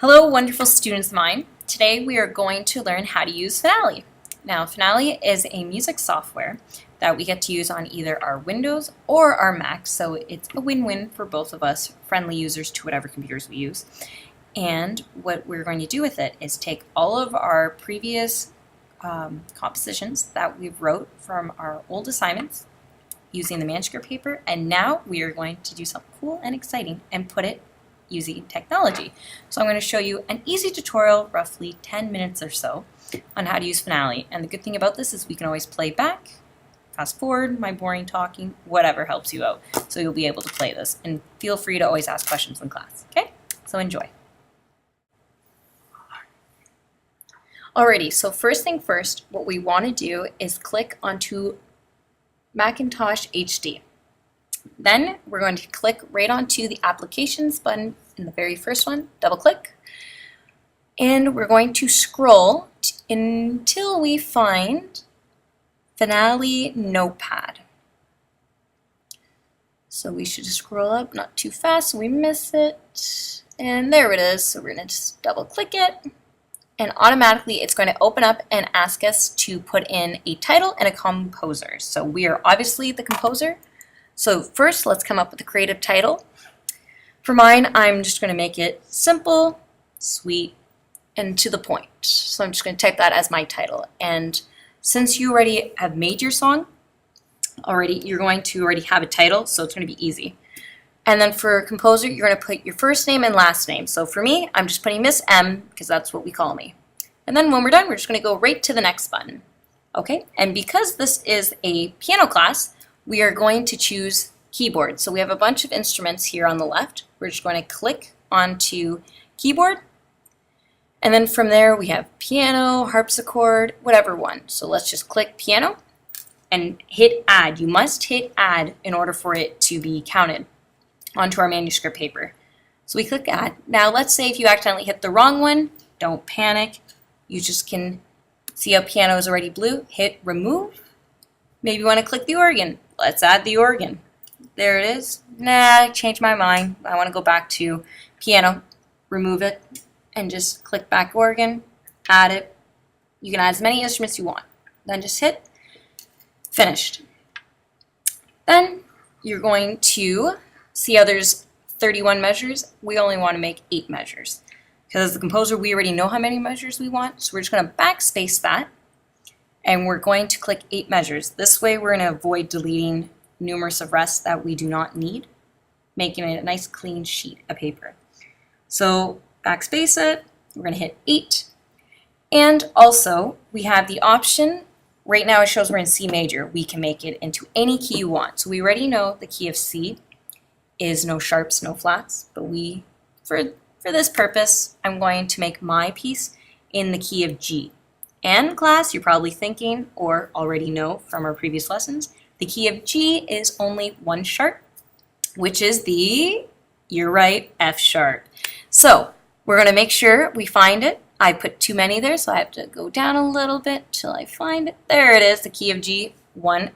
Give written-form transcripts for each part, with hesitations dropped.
Hello, wonderful students of mine. Today we are going to learn how to use Finale. Now, Finale is a music software that we get to use on either our Windows or our Mac, so it's a win-win for both of us, friendly users to whatever computers we use. And what we're going to do with it is take all of our previous compositions that we wrote from our old assignments using the manuscript paper, and now we are going to do something cool and exciting and put it using technology. So I'm going to show you an easy tutorial, roughly 10 minutes or so, on how to use Finale. And the good thing about this is we can always play back, fast forward, my boring talking, whatever helps you out. So you'll be able to play this. And feel free to always ask questions in class, okay? So enjoy. Alrighty, so first thing first, what we want to do is click onto Macintosh HD. Then we're going to click right onto the Applications button in the very first one, double click, and we're going to scroll until we find Finale Notepad. So we should scroll up, not too fast so we miss it, and there it is. So we're going to just double click it, and automatically it's going to open up and ask us to put in a title and a composer. So we are obviously the composer. So first, let's come up with a creative title. For mine, I'm just going to make it simple, sweet, and to the point. So I'm just going to type that as my title. And since you already have made your song, you're going to already have a title, so it's going to be easy. And then for composer, you're going to put your first name and last name. So for me, I'm just putting Miss M, because that's what we call me. And then when we're done, we're just going to go right to the next button. Okay? And because this is a piano class, we are going to choose keyboard. So we have a bunch of instruments here on the left. We're just going to click onto keyboard. And then from there we have piano, harpsichord, whatever one. So let's just click piano and hit add. You must hit add in order for it to be counted onto our manuscript paper. So we click add. Now let's say if you accidentally hit the wrong one, don't panic. You just can see how piano is already blue. Hit remove. Maybe you want to click the organ. Let's add the organ. There it is. Nah, I changed my mind. I want to go back to piano. Remove it and just click back organ, add it. You can add as many instruments you want. Then just hit finished. Then you're going to see how there's 31 measures. We only want to make 8 measures. Because as the composer, we already know how many measures we want. So we're just going to backspace that. And we're going to click 8 measures. This way we're going to avoid deleting numerous of rests that we do not need, making it a nice clean sheet of paper. So backspace it, we're going to hit 8. And also we have the option, right now it shows we're in C major. We can make it into any key you want. So we already know the key of C is no sharps, no flats, but for this purpose, I'm going to make my piece in the key of G. And class, you're probably thinking, or already know from our previous lessons, the key of G is only 1 sharp, which is you're right, F sharp. So we're going to make sure we find it. I put too many there, so I have to go down a little bit till I find it. There it is, the key of G, 1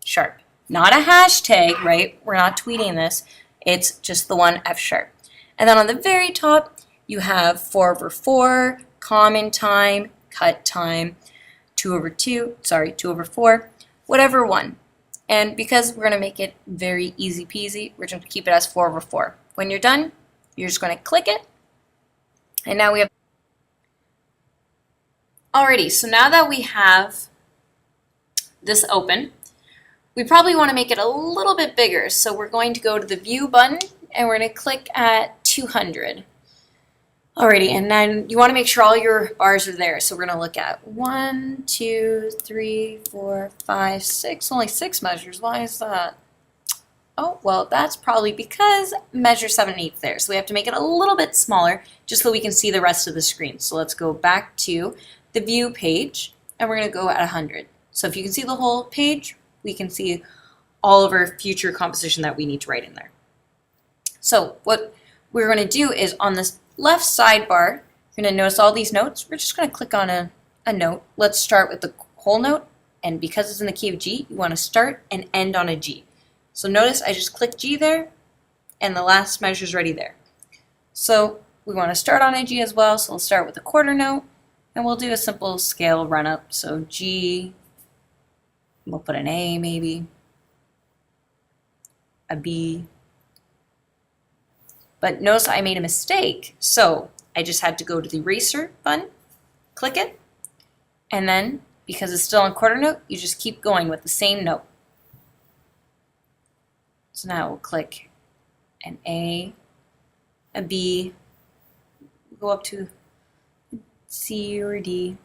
sharp. Not a hashtag, right? We're not tweeting this. It's just the 1 F sharp. And then on the very top, you have 4/4, common time, cut time, 2/4, whatever one. And because we're going to make it very easy peasy, we're just going to keep it as 4/4. When you're done, you're just going to click it. And now we have... Alrighty, so now that we have this open, we probably want to make it a little bit bigger. So we're going to go to the View button, and we're going to click at 200. Alrighty, and then you want to make sure all your bars are there. So we're going to look at 1, 2, 3, 4, 5, 6. Only 6 measures. Why is that? Oh, well, that's probably because measure 7/8 there. So we have to make it a little bit smaller just so we can see the rest of the screen. So let's go back to the View page, and we're going to go at 100. So if you can see the whole page, we can see all of our future composition that we need to write in there. So what we're going to do is on this left sidebar, you're going to notice all these notes. We're just going to click on a note. Let's start with the whole note, and because it's in the key of G, you want to start and end on a G. So notice I just clicked G there, and the last measure is already there. So we want to start on a G as well, so we'll start with a quarter note, and we'll do a simple scale run up. So G, we'll put an A maybe, a B. But notice I made a mistake, so I just had to go to the eraser button, click it, and then because it's still on quarter note, you just keep going with the same note. So now we'll click an A, a B, go up to C or D,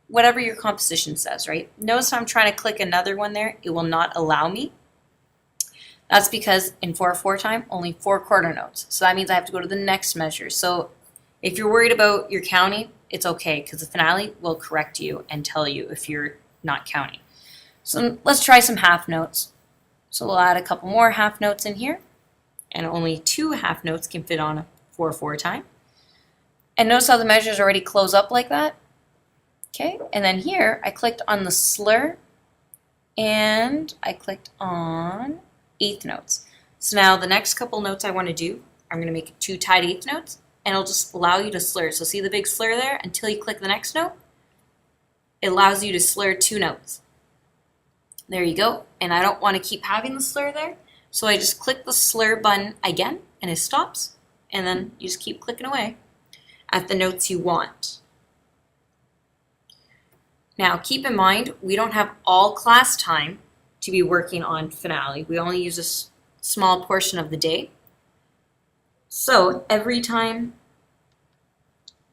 whatever your composition says, right? Notice I'm trying to click another one there. It will not allow me. That's because in 4/4 time, only 4 quarter notes. So that means I have to go to the next measure. So if you're worried about your counting, it's okay because the finale will correct you and tell you if you're not counting. So let's try some half notes. So we'll add a couple more half notes in here, and only 2 half notes can fit on a 4/4 time. And notice how the measures already close up like that? Okay, and then here I clicked on the slur and I clicked on eighth notes. So now the next couple notes I want to do, I'm going to make 2 tied eighth notes, and it'll just allow you to slur. So see the big slur there? Until you click the next note, it allows you to slur 2 notes. There you go. And I don't want to keep having the slur there, so I just click the slur button again, and it stops, and then you just keep clicking away at the notes you want. Now keep in mind, we don't have all class time to be working on finale. We only use a small portion of the day. So every time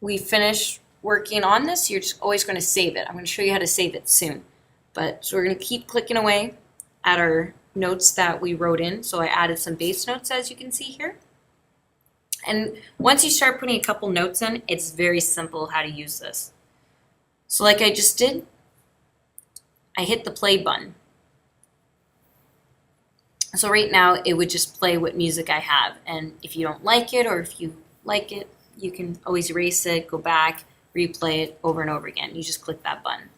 we finish working on this, you're just always going to save it. I'm going to show you how to save it soon. But so we're going to keep clicking away at our notes that we wrote in. So I added some bass notes, as you can see here. And once you start putting a couple notes in, it's very simple how to use this. So like I just did, I hit the play button. So right now it would just play what music I have, and if you don't like it or if you like it, you can always erase it, go back, replay it over and over again. You just click that button.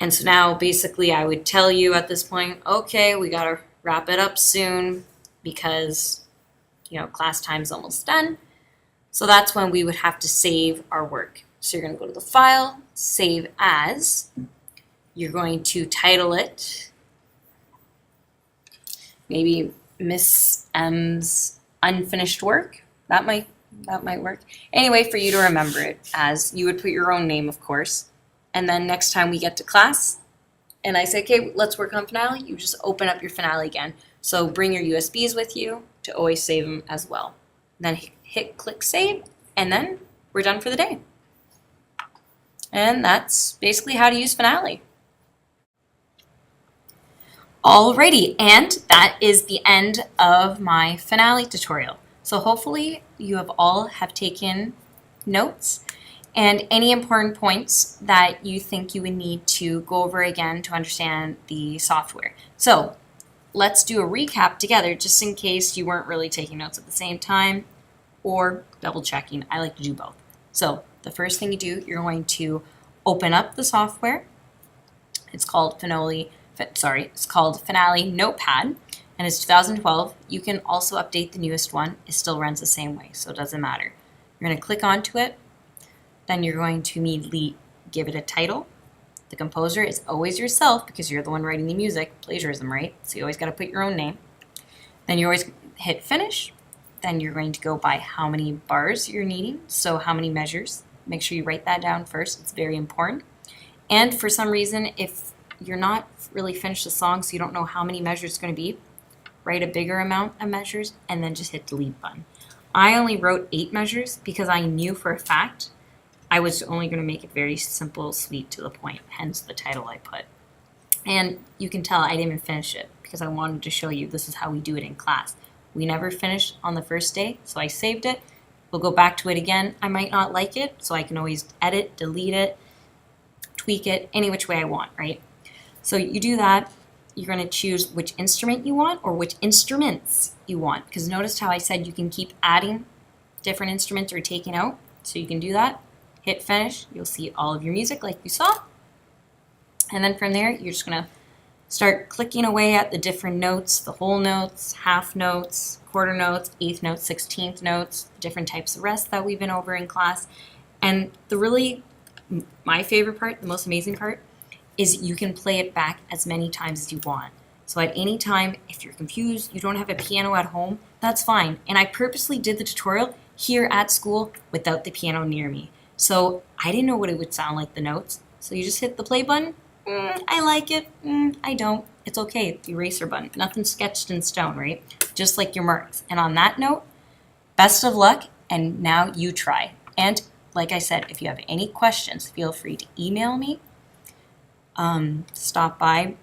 And so now basically I would tell you at this point, okay, we gotta wrap it up soon because class time's almost done. So that's when we would have to save our work. So you're gonna go to the file, save as, you're going to title it maybe Miss M's unfinished work. That might work. Anyway, for you to remember it as, you would put your own name, of course. And then next time we get to class and I say, okay, let's work on finale, you just open up your finale again. So bring your USBs with you to always save them as well. Then hit click save, and then we're done for the day. And that's basically how to use finale. Alrighty, and that is the end of my finale tutorial. So hopefully you have taken notes and any important points that you think you would need to go over again to understand the software. So let's do a recap together just in case you weren't really taking notes at the same time or double checking. I like to do both. So the first thing you do, you're going to open up the software. It's called Finale Notepad, and it's 2012. You can also update the newest one. It still runs the same way, so it doesn't matter. You're going to click onto it. Then you're going to immediately give it a title. The composer is always yourself because you're the one writing the music. Plagiarism, right? So you always got to put your own name. Then you always hit finish. Then you're going to go by how many bars you're needing, so how many measures. Make sure you write that down first. It's very important. And for some reason, if you're not really finished the song, so you don't know how many measures it's going to be, write a bigger amount of measures and then just hit delete button. I only wrote 8 measures because I knew for a fact I was only going to make it very simple, sweet, to the point, hence the title I put. And you can tell I didn't even finish it because I wanted to show you this is how we do it in class. We never finished on the first day, so I saved it. We'll go back to it again. I might not like it, so I can always edit, delete it, tweak it, any which way I want, right? So you do that. You're going to choose which instrument you want or which instruments you want, because notice how I said you can keep adding different instruments or taking out. So you can do that. Hit finish. You'll see all of your music like you saw. And then from there, you're just going to start clicking away at the different notes, the whole notes, half notes, quarter notes, eighth notes, 16th notes, different types of rest that we've been over in class. And my favorite part, the most amazing part, is you can play it back as many times as you want. So at any time, if you're confused, you don't have a piano at home, that's fine. And I purposely did the tutorial here at school without the piano near me. So I didn't know what it would sound like, the notes. So you just hit the play button. I like it. I don't. It's okay. The eraser button. Nothing sketched in stone, right? Just like your marks. And on that note, best of luck. And now you try. And like I said, if you have any questions, feel free to email me. Stop by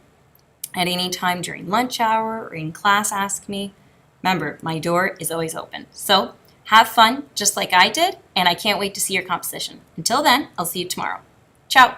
at any time during lunch hour or in class, ask me. Remember, my door is always open. So have fun just like I did, and I can't wait to see your composition. Until then, I'll see you tomorrow. Ciao.